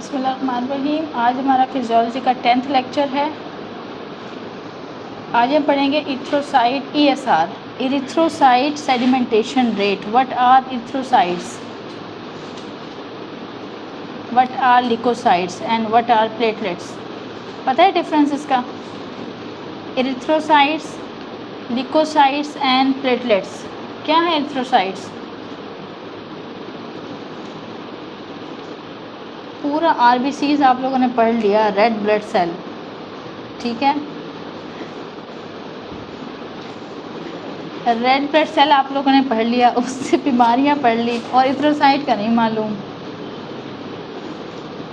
बिस्मिल्लाहिर्रहमानिर्रहीम। आज हमारा फिजियोलॉजी का 10th लेक्चर है। आज हम पढ़ेंगे erythrocyte ESR, erythrocyte sedimentation rate. What are erythrocytes, what are leukocytes and what are platelets. पता है डिफरेंस इसका? Erythrocytes, leukocytes and platelets. क्या है इरिथ्रोसाइट्स? पूरा RBCs आप लोगों ने पढ़ लिया, रेड ब्लड सेल, ठीक है। रेड ब्लड सेल आप लोगों ने पढ़ लिया, उससे बीमारियां पढ़ ली, और इथ्रोसाइट का नहीं मालूम।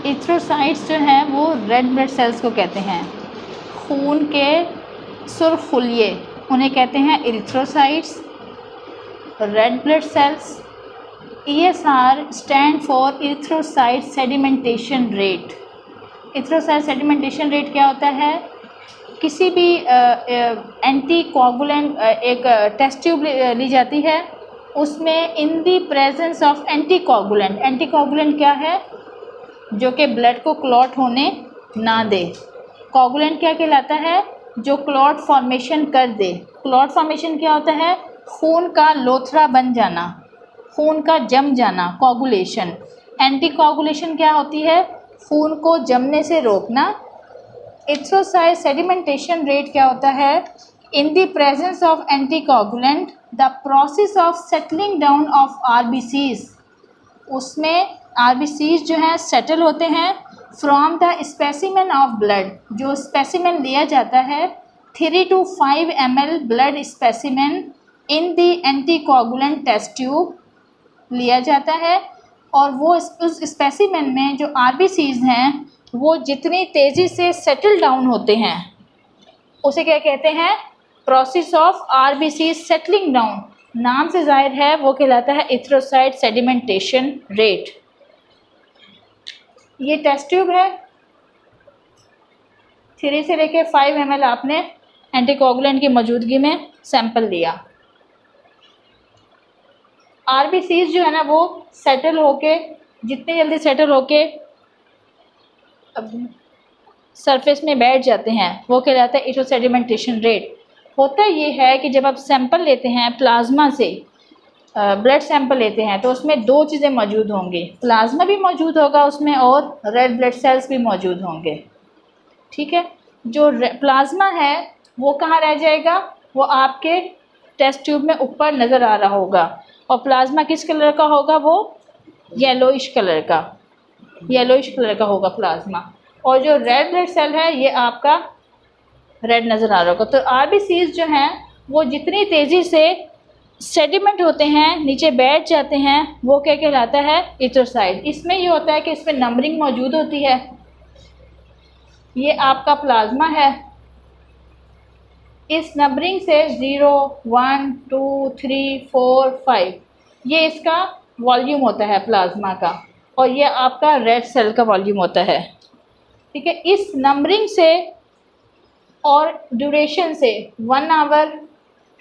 इथ्रोसाइट्स जो हैं वो रेड ब्लड सेल्स को कहते हैं। खून के सुरखुलिये उन्हें कहते हैं erythrocytes. Red blood cells. ESR stand for erythrocyte sedimentation rate. Erythrocyte sedimentation rate क्या होता है? किसी भी एंटी कोगुलेंट एक टेस्ट ट्यूब ली जाती है, उसमें in the presence of anti coagulant. Anticoagulant क्या है? जो कि ब्लड को क्लॉट होने ना दे। कोगुलेंट क्या कहलाता है? जो क्लॉट फॉर्मेशन कर दे। क्लॉट फॉर्मेशन क्या होता है? खून का लोथड़ा बन जाना, खून का जम जाना, कोगुलेशन। एंटी कोगुलेशन क्या होती है? खून को जमने से रोकना। इथ्रोसाइट सेडिमेंटेशन रेट क्या होता है? In the presence of anti coagulant the process of settling down of RBCs। उसमें RBCs जो हैं सेटल होते हैं from the specimen of blood. जो स्पेसिमेन लिया जाता है 3 to 5 ml blood specimen in the anti coagulant test tube लिया जाता है, और वो उस स्पेसिमेन में जो RBCs हैं वो जितनी तेज़ी से सेटल डाउन होते हैं उसे क्या कहते हैं? Process of RBC settling down. नाम से जाहिर है वो कहलाता है इथ्रोसाइट सेडिमेंटेशन रेट। ये टेस्ट ट्यूब है, 3 से लेके 5 ml आपने एंटीकोगुलेंट की मौजूदगी में सैंपल लिया। RBCs जो है ना वो सेटल होके, जितनी जल्दी सेटल होके सरफेस में बैठ जाते हैं वो कहलाता है इथ्रोसेडिमेंटेशन रेट। होता ये है कि जब आप सैंपल लेते हैं प्लाज्मा से, ब्लड सैंपल लेते हैं, तो उसमें दो चीज़ें मौजूद होंगी। प्लाज्मा भी मौजूद होगा उसमें और रेड ब्लड सेल्स भी मौजूद होंगे, ठीक है। जो प्लाज्मा है वो कहाँ रह जाएगा? वो आपके टेस्ट ट्यूब में ऊपर नज़र आ रहा होगा, और प्लाज्मा किस कलर का होगा? वो येलोइश कलर का, येलोइश कलर का होगा प्लाज्मा। और जो रेड ब्लड सेल है ये आपका रेड नज़र आ रहा होगा। तो RBCs जो हैं वो जितनी तेज़ी से सेडिमेंट होते हैं, नीचे बैठ जाते हैं, वो क्या कहलाता है? इथ्रोसाइट। इसमें ये होता है कि इसमें नंबरिंग मौजूद होती है। ये आपका प्लाज्मा है, इस नंबरिंग से 0 1 2 3 4 5 ये इसका वॉल्यूम होता है प्लाज्मा का, और ये आपका रेड सेल का वॉल्यूम होता है, ठीक है। इस नंबरिंग से और ड्यूरेशन से 1 आवर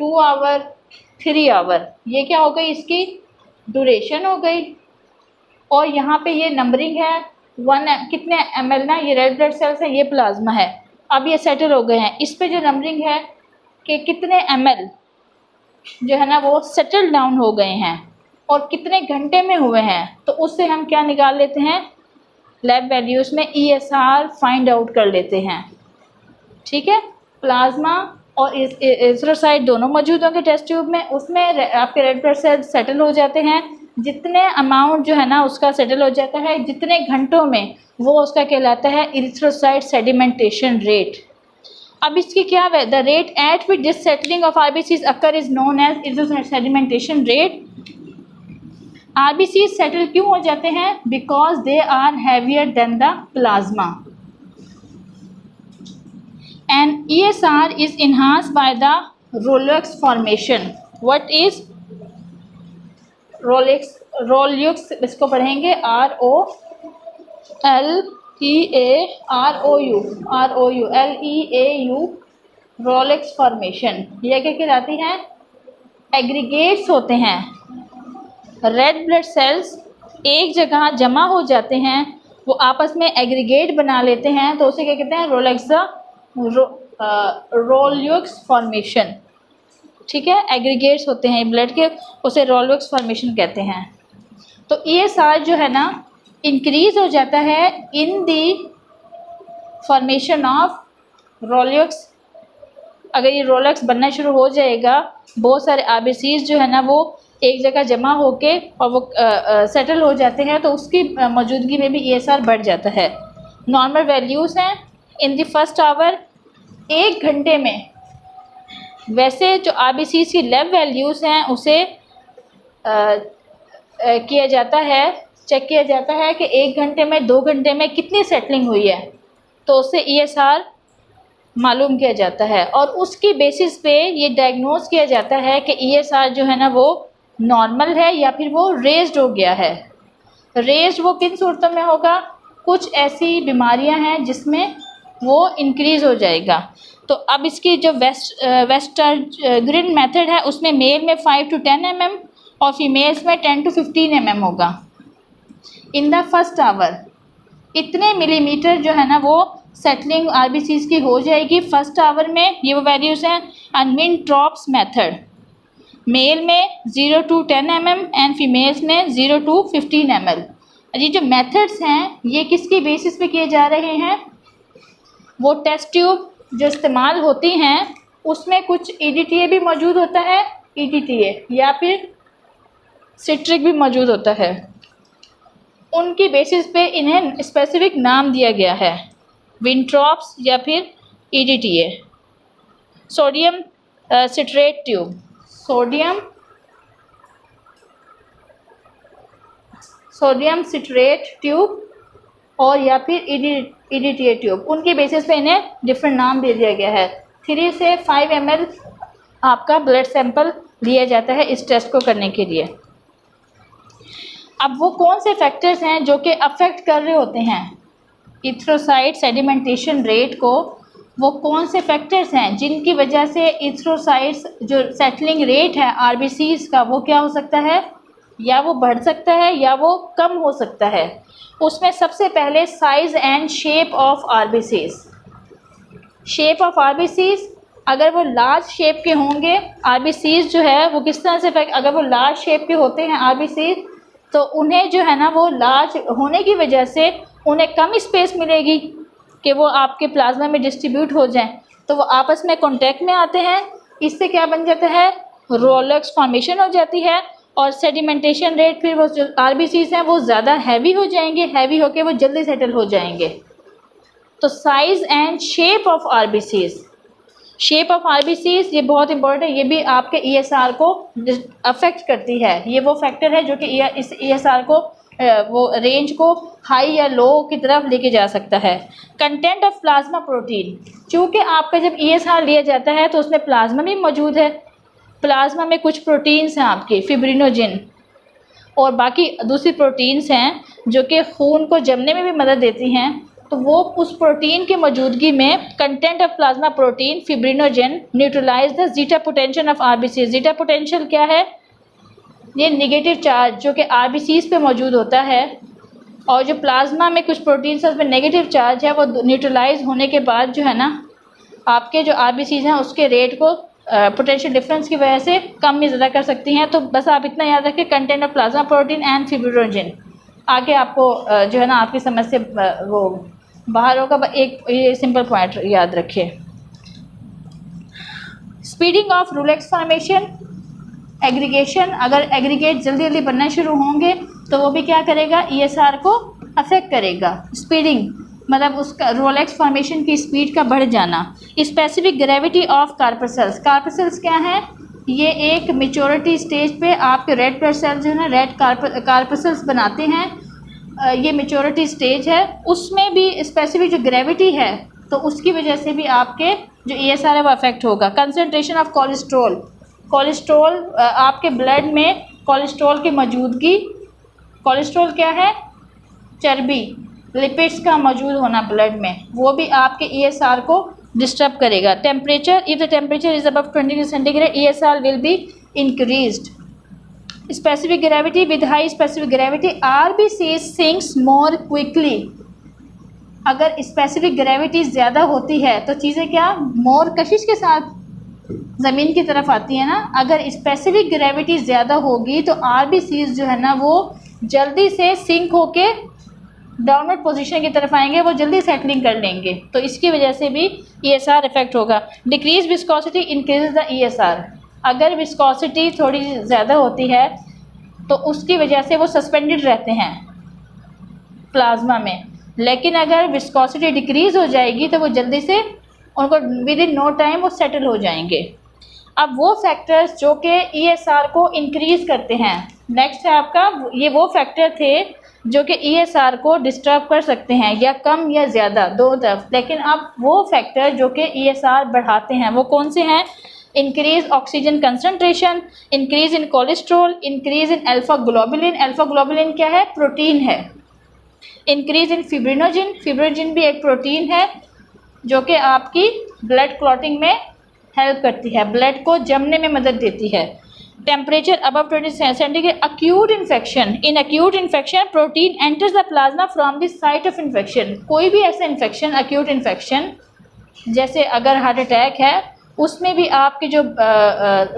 2 आवर 3 आवर, ये क्या हो गई? इसकी ड्यूरेशन हो गई। और यहाँ पे ये नंबरिंग है 1 कितने ml ना, ये रेड ब्लड सेल्स है, ये प्लाज्मा है। अब ये सेटल हो गए हैं, इस पे जो नंबरिंग है कि कितने ml जो है ना वो सेटल डाउन हो गए हैं और कितने घंटे में हुए हैं, तो उससे हम क्या निकाल लेते हैं? लैब वैल्यूज़ में ESR फाइंड आउट कर लेते हैं, ठीक है। प्लाज्मा और इथ्रोसाइट दोनों मौजूद होंगे टेस्ट ट्यूब में, उसमें आपके रेड ब्लड सेल सेटल हो जाते हैं। जितने अमाउंट जो है ना उसका सेटल हो जाता है जितने घंटों में, वो उसका कहलाता है इरिथ्रोसाइट सेडिमेंटेशन रेट। अब इसकी क्या है? The rate at which this settling of RBCs occur is known as erythrocyte sedimentation rate. RBCs settle क्यों हो जाते हैं? Because they are heavier than the plasma. And ESR is enhanced by the Rolux formation. What is Rolux? Rolux इसको पढ़ेंगे ROLEAU Rolux formation। ये क्या कहलाती हैं? एग्रीगेट्स होते हैं, रेड ब्लड सेल्स एक जगह जमा हो जाते हैं, वो आपस में एग्रीगेट बना लेते हैं, तो उसे क्या कहते हैं, रोलेक्स फॉर्मेशन। ठीक है, एग्रीगेट्स होते हैं ब्लड के, उसे रोलेक्स फॉर्मेशन कहते हैं। तो ESR जो है ना इंक्रीज हो जाता है इन दी फॉर्मेशन ऑफ रोलेक्स। अगर ये रोलेक्स बनना शुरू हो जाएगा, बहुत सारे RBCs जो है ना वो एक जगह जमा होके और वो सेटल हो जाते हैं, तो उसकी मौजूदगी में भी ESR बढ़ जाता है। नॉर्मल वैल्यूज़ हैं इन द फर्स्ट आवर, 1 घंटे में। वैसे जो RBCs की लैब वैल्यूज़ हैं उसे किया जाता है, चेक किया जाता है कि 1 घंटे में, 2 घंटे में कितनी सेटलिंग हुई है, तो उससे ESR मालूम किया जाता है और उसकी बेसिस पे ये डायग्नोज किया जाता है कि ESR जो है ना वो नॉर्मल है या फिर वो रेज्ड हो गया है। रेज्ड वो किन सूरतों में होगा, कुछ ऐसी बीमारियां हैं जिसमें वो इंक्रीज़ हो जाएगा। तो अब इसकी जो वेस्टरग्रीन मेथड है उसमें मेल में 5 to 10 mm और फीमेल्स में 10 to 15 mm होगा इन द फर्स्ट आवर। इतने मिलीमीटर जो है ना वो सेटलिंग RBCs की हो जाएगी फर्स्ट आवर में। ये वो वैल्यूज़ हैं। एंड विंट्रॉप्स मेथड, मेल में 0 to 10 mm एंड फीमेल्स में 0 to 15 ml। ये जो मेथड्स हैं ये किसकी बेसिस पे किए जा रहे हैं, वो टेस्ट ट्यूब जो इस्तेमाल होती हैं उसमें कुछ EDTA भी मौजूद होता है, EDTA या फिर सिट्रिक भी मौजूद होता है। उनकी बेसिस पे इन्हें स्पेसिफिक नाम दिया गया है, विंट्रॉप्स या फिर EDTA। Sodium citrate tube, sodium citrate tube और या फिर EDTA ट्यूब, उनके बेसिस पे इन्हें डिफरेंट नाम दे दिया गया है। 3 से 5 ml आपका ब्लड सैंपल लिया जाता है इस टेस्ट को करने के लिए। अब वो कौन से फैक्टर्स हैं जो कि अफेक्ट कर रहे होते हैं इथ्रोसाइट सेडिमेंटेशन रेट को, वो कौन से फैक्टर्स हैं जिनकी वजह से इथ्रोसाइट्स जो सेटलिंग रेट है RBCs का वो क्या हो सकता है, या वो बढ़ सकता है या वो कम हो सकता है। उसमें सबसे पहले size and shape of RBCs। Shape of RBCs, अगर वो लार्ज शेप के होंगे RBCs जो है वो किस तरह से अगर वो लार्ज शेप के होते हैं RBCs तो उन्हें जो है ना वो लार्ज होने की वजह से उन्हें कम स्पेस मिलेगी कि वो आपके प्लाज्मा में डिस्ट्रीब्यूट हो जाएं, तो वो आपस में कांटेक्ट में आते हैं। इससे क्या बन जाता है, रोलेक्स फॉर्मेशन हो जाती है और सेडिमेंटेशन रेट, फिर वो जो RBCs हैं वो ज़्यादा हैवी हो जाएंगे, हैवी होके वो जल्दी सेटल हो जाएंगे। तो size and shape of RBCs, shape of RBCs ये बहुत इंपॉर्टेंट है, ये भी आपके ESR को अफेक्ट करती है। ये वो फैक्टर है जो कि इस ESR को वो रेंज को हाई या लो की तरफ लेके जा सकता है। कंटेंट ऑफ प्लाज्मा प्रोटीन, चूँकि आपका जब ESR लिया जाता है तो उसमें प्लाज्मा भी मौजूद है। प्लाज्मा में कुछ प्रोटीन्स हैं आपके, फिब्रिनोजिन और बाकी दूसरी प्रोटीन्स हैं जो कि खून को जमने में भी मदद देती हैं। तो वो उस प्रोटीन की मौजूदगी में content of plasma protein fibrinogen neutralise the zeta potential of RBC। Zeta potential क्या है, ये नेगेटिव चार्ज जो कि RBCs पे मौजूद होता है और जो प्लाज्मा में कुछ प्रोटीन्स उसमें नेगेटिव चार्ज है वो न्यूट्रलाइज होने के बाद जो है ना आपके जो RBCs हैं उसके रेट को पोटेंशियल डिफरेंस की वजह से कम या ज़्यादा कर सकती हैं। तो बस आप इतना याद रखें, content of plasma protein and fibrinogen. आगे आपको जो है ना आपकी समझ से वो बाहर होगा, एक ये सिंपल पॉइंट याद रखिए। Speeding of Rolex formation, aggregation, अगर एग्रीगेट जल्दी जल्दी बनना शुरू होंगे तो वो भी क्या करेगा, ESR को अफेक्ट करेगा। स्पीडिंग मतलब उसका रोलेक्स फॉर्मेशन की स्पीड का बढ़ जाना। स्पेसिफिक ग्रेविटी ऑफ कार्पसेल्स, कार्पसेल्स क्या है, ये एक मेच्योरिटी स्टेज पे आपके रेड ब्लड सेल्स जो है ना रेड कार्पसेल्स बनाते हैं। ये मेच्योरिटी स्टेज है, उसमें भी स्पेसिफिक जो ग्रेविटी है तो उसकी वजह से भी आपके जो ESR है वो अफेक्ट होगा। कंसनट्रेशन ऑफ कोलेस्ट्रॉल, कोलेस्ट्रॉल आपके ब्लड में कोलेस्ट्रॉल की मौजूदगी, कोलेस्ट्रॉल क्या है, चर्बी, लिपिड्स का मौजूद होना ब्लड में, वो भी आपके ESR को डिस्टर्ब करेगा। Temperature, if the temperature is above 20 degree centigrade ESR will be increased. Specific gravity, with high specific gravity RBC sinks more quickly, अगर स्पेसिफिक ग्रेविटी ज़्यादा होती है तो चीज़ें क्या मोर कशिश के साथ ज़मीन की तरफ आती है ना। अगर स्पेसिफिक ग्रेविटी ज़्यादा होगी तो आरबीसीज जो है ना वो जल्दी से सिंक होके डाउनवर्ड पोजीशन की तरफ आएंगे, वो जल्दी सेटलिंग कर लेंगे, तो इसकी वजह से भी ईएसआर इफेक्ट होगा। Decrease viscosity increase the ESR. अगर विस्कोसिटी थोड़ी ज़्यादा होती है तो उसकी वजह से वो सस्पेंडेड रहते हैं प्लाज्मा में, लेकिन अगर विस्कोसिटी डिक्रीज हो जाएगी तो वो जल्दी से उनको विद इन नो टाइम वो सेटल हो जाएंगे। अब वो फैक्टर्स जो कि ईएसआर को इंक्रीज करते हैं, नेक्स्ट है आपका, ये वो फैक्टर थे जो कि ईएसआर को डिस्टर्ब कर सकते हैं या कम या ज़्यादा दोनों तरफ, लेकिन अब वो फैक्टर जो कि ईएसआर बढ़ाते हैं वो कौन से हैं? Increase oxygen concentration, increase in cholesterol, increase in alpha globulin. Alpha globulin क्या है? प्रोटीन है। इंक्रीज इन फिब्रिनोजिन, फिब्रिनोजिन भी एक प्रोटीन है जो कि आपकी ब्लड क्लॉटिंग में हेल्प करती है, ब्लड को जमने में मदद देती है। Temperature above 20 centigrade. Acute infection, in acute infection protein enters the plasma from the site of infection. कोई भी ऐसा इन्फेक्शन, अक्यूट इन्फेक्शन, जैसे अगर हार्ट अटैक है उसमें भी आपके जो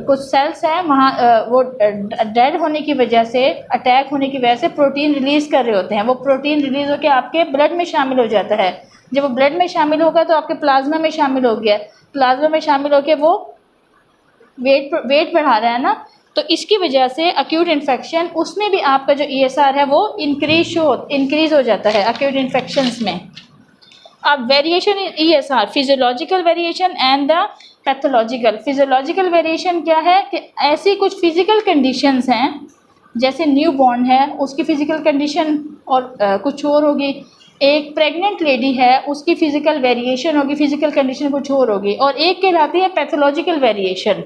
कुछ सेल्स हैं वहाँ वो डेड होने की वजह से, अटैक होने की वजह से प्रोटीन रिलीज़ कर रहे होते हैं। वो प्रोटीन रिलीज़ होकर आपके ब्लड में शामिल हो जाता है। जब वो ब्लड में शामिल होगा तो आपके प्लाज्मा में शामिल हो गया, प्लाज्मा में शामिल होकर वो वेट बढ़ा रहा है ना, तो इसकी वजह से अक्यूट इन्फेक्शन, उसमें भी आपका जो ईएसआर है वो इंक्रीज हो जाता है अक्यूट इन्फेक्शंस में। अब variation in ESR, physiological variation and the pathological. Physiological variation क्या है कि ऐसी कुछ फिजिकल कंडीशंस हैं, जैसे न्यू बॉर्न है उसकी फ़िज़िकल कंडीशन और कुछ और होगी, एक प्रेग्नेंट लेडी है उसकी फ़िज़िकल वेरिएशन होगी, फ़िज़िकल कंडीशन कुछ और होगी, और एक कहलाती है पैथोलॉजिकल वेरिएशन।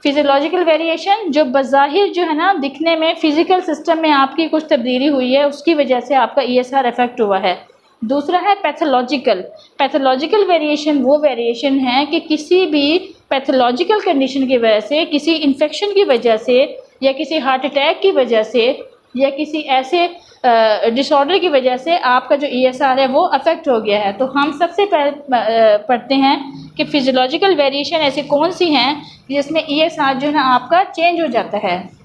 फिजियोलॉजिकल वेरिएशन जो बज़ाहिर जो है ना दिखने में फ़िज़िकल सिस्टम में आपकी कुछ तब्दीली हुई है उसकी वजह से आपका ईएसआर इफेक्ट हुआ है। दूसरा है पैथोलॉजिकल। पैथोलॉजिकल वेरिएशन वो वेरिएशन है कि किसी भी पैथोलॉजिकल कंडीशन की वजह से, किसी इन्फेक्शन की वजह से, या किसी हार्ट अटैक की वजह से, या किसी ऐसे डिसऑर्डर की वजह से आपका जो ईएसआर है वो अफेक्ट हो गया है। तो हम सबसे पहले पढ़ते हैं कि फिजियोलॉजिकल वेरिएशन ऐसी कौन सी हैं जिसमें ईएसआर जो है ना आपका चेंज हो जाता है।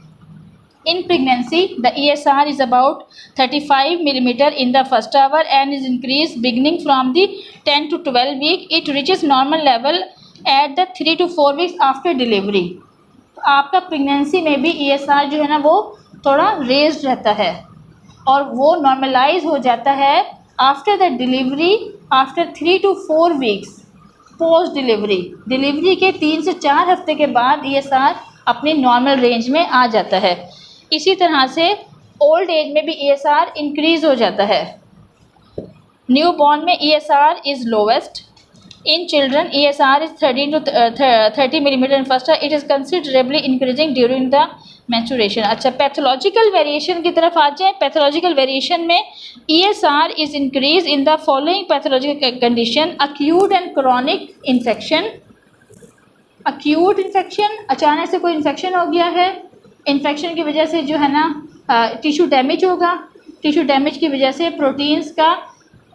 In pregnancy, the ESR is about 35 millimeter in the first hour and is increased beginning from the 10 to 12 week. It reaches normal level at the 3 to 4 weeks after delivery. तो आपका pregnancy में भी ESR जो है ना वो थोड़ा raised रहता है और वो नॉर्मलाइज हो जाता है after the delivery, after 3 to 4 weeks post delivery. Delivery के 3 से 4 हफ्ते के बाद ESR अपनी नॉर्मल रेंज में आ जाता है। इसी तरह से ओल्ड एज में भी ईएसआर इंक्रीज हो जाता है। न्यू बॉर्न में ESR is lowest. In children ESR is 13 to 30 millimetre in first it is considerably increasing during the maturation. अच्छा, पैथोलॉजिकल वेरिएशन की तरफ आ जाए। पैथोलॉजिकल वेरिएशन में ESR is increase in the following pathological condition: acute and chronic infection. Acute infection, अचानक से कोई infection हो गया है, इन्फेक्शन की वजह से जो है ना टिश्यू डैमेज होगा, टिश्यू डैमेज की वजह से प्रोटीन्स का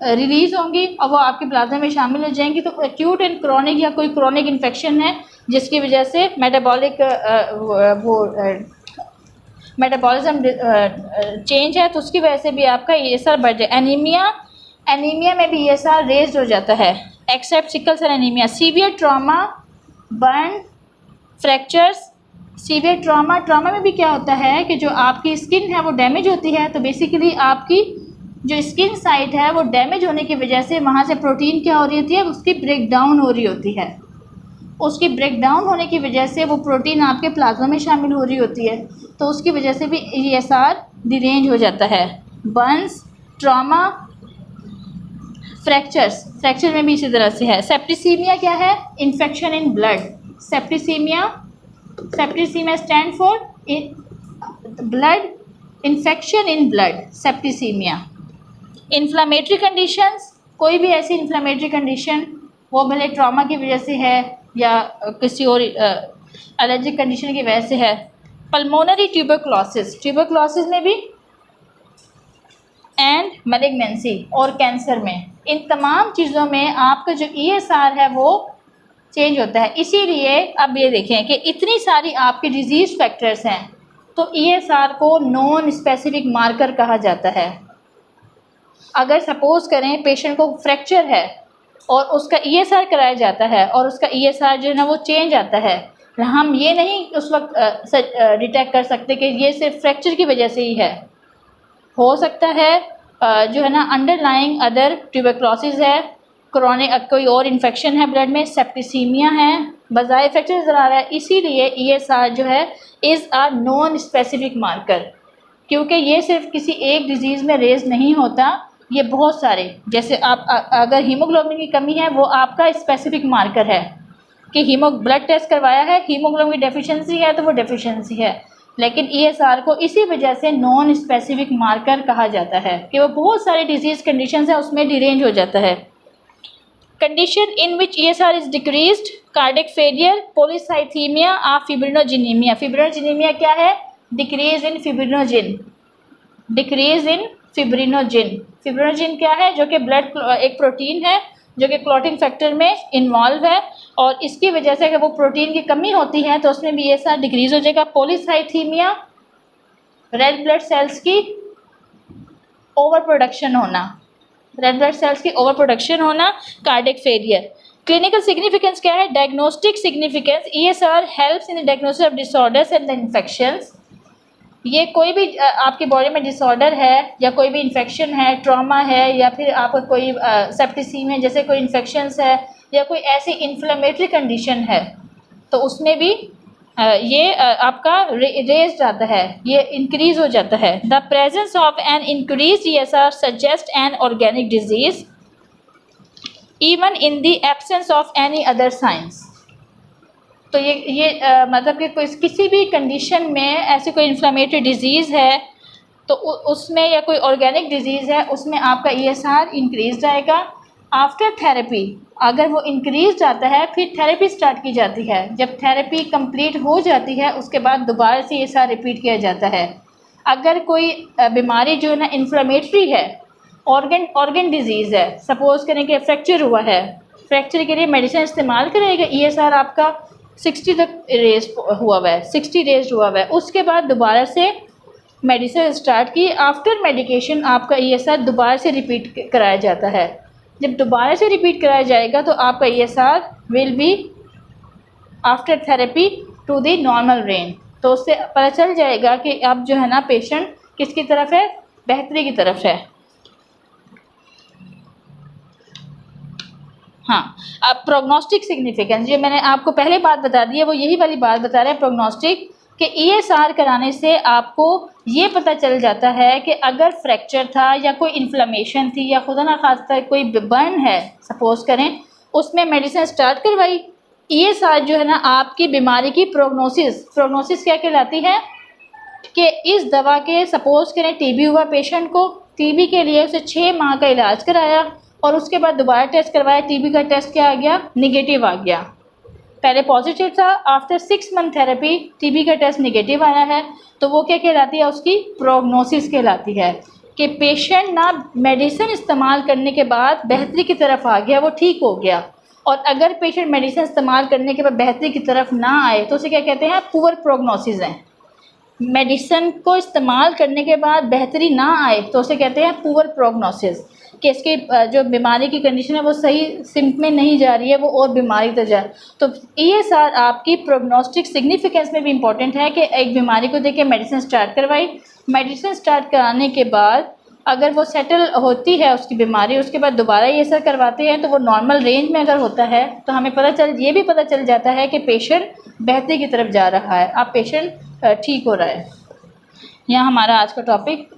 रिलीज़ होंगी और वो आपके प्लाज्मा में शामिल हो जाएंगी। तो एक्यूट एंड क्रॉनिक, या कोई क्रॉनिक इन्फेक्शन है जिसकी वजह से मेटाबॉलिज्म चेंज है, तो उसकी वजह से भी आपका ईएसआर बढ़ जाए। एनीमिया में भी ईएसआर रेज्ड हो जाता है, except sickle cell anaemia. Severe trauma, burn, fractures. Severe trauma में भी क्या होता है कि जो आपकी स्किन है वो डैमेज होती है, तो बेसिकली आपकी जो स्किन साइट है वो डैमेज होने की वजह से वहाँ से प्रोटीन क्या हो रही होती है, उसकी ब्रेक डाउन हो रही होती है। उसकी ब्रेक डाउन होने की वजह से वो प्रोटीन आपके प्लाज्मा में शामिल हो रही होती है, तो उसकी वजह से भी ईएसआर डिरेंज हो जाता है। बर्न्स, ट्रॉमा, फ्रैक्चर में भी इसी तरह से है। सेप्टिसीमिया क्या है? Infection in blood. Septicaemia stand for blood infection in blood, septicaemia. Inflammatory conditions, कोई भी ऐसी इन्फ्लामेटरी कंडीशन, वो भले ट्रॉमा की वजह से है या किसी और एलर्जिक कंडीशन की वजह से है। पल्मोनरी ट्यूबरक्लोसिस में भी एंड मैलिग्नेंसी और कैंसर में, इन तमाम चीज़ों में आपका जो ESR है वो चेंज होता है। इसीलिए अब ये देखें कि इतनी सारी आपकी डिजीज़ फैक्टर्स हैं, तो ESR को नॉन स्पेसिफिक मार्कर कहा जाता है। अगर सपोज़ करें पेशेंट को फ्रैक्चर है और उसका ESR कराया जाता है और उसका ESR जो है ना वो चेंज आता है, हम ये नहीं उस वक्त डिटेक्ट कर सकते कि ये सिर्फ फ्रैक्चर की वजह से ही है। हो सकता है जो है ना अंडरलाइंग अदर ट्यूबरक्लोसिस है, क्रोनिक कोई और इन्फेक्शन है ब्लड में, सेप्टिसीमिया है, बजाय फ्रैक्चर नज़र आ रहा है। इसीलिए ESR जो है is a non specific marker, क्योंकि ये सिर्फ किसी एक डिज़ीज़ में रेज नहीं होता, ये बहुत सारे, जैसे आप अगर हीमोग्लोबिन की कमी है वो आपका स्पेसिफिक मार्कर है कि ब्लड टेस्ट करवाया है, हीमोग्लोबिन की डेफिशिएंसी है तो वो डेफिशिएंसी है। लेकिन ESR को इसी वजह से नॉन स्पेसिफिक मार्कर कहा जाता है कि वो बहुत सारी डिजीज़ कंडीशंस हैं उसमें डिरेंज हो जाता है। Condition in which ESR is decreased, cardiac failure, polycythaemia और फिब्रिनोजेनीमिया। फिब्रिनोजेनीमिया क्या है? Decrease in fibrinogen, decrease in fibrinogen. Fibrinogen क्या है? जो कि ब्लड एक प्रोटीन है जो कि क्लॉटिंग फैक्टर में इन्वॉल्व है, और इसकी वजह से अगर वो प्रोटीन की कमी होती है तो उसमें भी ESR डिक्रीज़ हो जाएगा। पॉलीसाइथीमिया, रेड ब्लड सेल्स की ओवर प्रोडक्शन होना, रेड ब्लड सेल्स की ओवर प्रोडक्शन होना, कार्डियक फेलियर। क्लिनिकल सिग्निफिकेंस क्या है? Diagnostic significance, ESR helps in the diagnosis of disorders and the infections. ये कोई भी आपकी बॉडी में डिसऑर्डर है या कोई भी इन्फेक्शन है, ट्रॉमा है, या फिर आपका कोई सेप्टिसीमिया जैसे कोई इन्फेक्शंस है या कोई ऐसी इन्फ्लेमेटरी कंडीशन है, तो उसमें भी ये आपका रेज जाता है, ये इंक्रीज़ हो जाता है। The presence of an increase ESR suggest an organic disease even in the absence of any other science. तो ये मतलब कि कोई किसी भी कंडीशन में ऐसी कोई इन्फ्लेमेटरी डिजीज़ है तो उसमें, या कोई ऑर्गेनिक डिजीज़ है उसमें आपका ESR इंक्रीज जाएगा। आफ्टर थेरेपी अगर वो इंक्रीज जाता है फिर थेरेपी स्टार्ट की जाती है। जब थेरेपी कंप्लीट हो जाती है उसके बाद दोबारा से ESR रिपीट किया जाता है। अगर कोई बीमारी जो है ना इन्फ्लेमेटरी है, ऑर्गन डिजीज़ है, सपोज़ करें कि फ्रैक्चर हुआ है, फ्रैक्चर के लिए मेडिसिन इस्तेमाल करेगा, ESR आपका 60 तक रेज हुआ हुआ है, 60 रेज हुआ हुआ है, उसके बाद दोबारा से मेडिसिन स्टार्ट की। आफ्टर मेडिकेशन आपका ESR दोबारा से रिपीट कराया जाता है। जब दोबारा से रिपीट कराया जाएगा तो आपका ESR will be after therapy to the normal range. तो उससे पता चल जाएगा कि अब जो है ना पेशेंट किसकी तरफ है? बेहतरी की तरफ है। हाँ, अब प्रोग्नोस्टिक सिग्निफिकेंस, जो मैंने आपको पहले बात बता दी है वो यही वाली बात बता रहे हैं प्रोग्नोस्टिक, कि ESR कराने से आपको ये पता चल जाता है कि अगर फ्रैक्चर था या कोई इन्फ्लेमेशन थी या खुदा ना खास्ता कोई बर्न है, सपोज़ करें, उसमें मेडिसिन स्टार्ट करवाई, ESR जो है ना आपकी बीमारी की प्रोग्नोसिस क्या कहलाती है कि इस दवा के, सपोज़ करें TB हुआ पेशेंट को, TB के लिए उसे 6 माह का इलाज कराया और उसके बाद दोबारा टेस्ट करवाया, TB का टेस्ट क्या आ गया? निगेटिव आ गया। पहले पॉजिटिव था, आफ्टर 6 मंथ थेरेपी TB का टेस्ट निगेटिव आया है, तो वो क्या कहलाती है? उसकी प्रोग्नोसिस कहलाती है कि पेशेंट ना मेडिसिन इस्तेमाल करने के बाद बेहतरी की तरफ आ गया, वो ठीक हो गया। और अगर पेशेंट मेडिसिन इस्तेमाल करने के बाद बेहतरी की तरफ ना आए तो उसे क्या कहते हैं? पुअर प्रोग्नोसिस है। मेडिसिन को इस्तेमाल करने के बाद बेहतरी ना आए तो उसे कहते हैं पुअर प्रोग्नोसिस, कि इसकी जो बीमारी की कंडीशन है वो सही सिम्प में नहीं जा रही है, वो और बीमारी तक जाए। तो ESR आपकी प्रोग्नोस्टिक सिग्निफिकेंस में भी इम्पॉर्टेंट है कि एक बीमारी को देख के मेडिसिन स्टार्ट करवाई, मेडिसिन स्टार्ट कराने के बाद अगर वो सेटल होती है उसकी बीमारी, उसके बाद दोबारा ESR करवाते हैं तो वो नॉर्मल रेंज में अगर होता है तो हमें ये भी पता चल जाता है कि पेशेंट बेहतरी की तरफ जा रहा है, अब पेशेंट ठीक हो रहा है। यहाँ हमारा आज का टॉपिक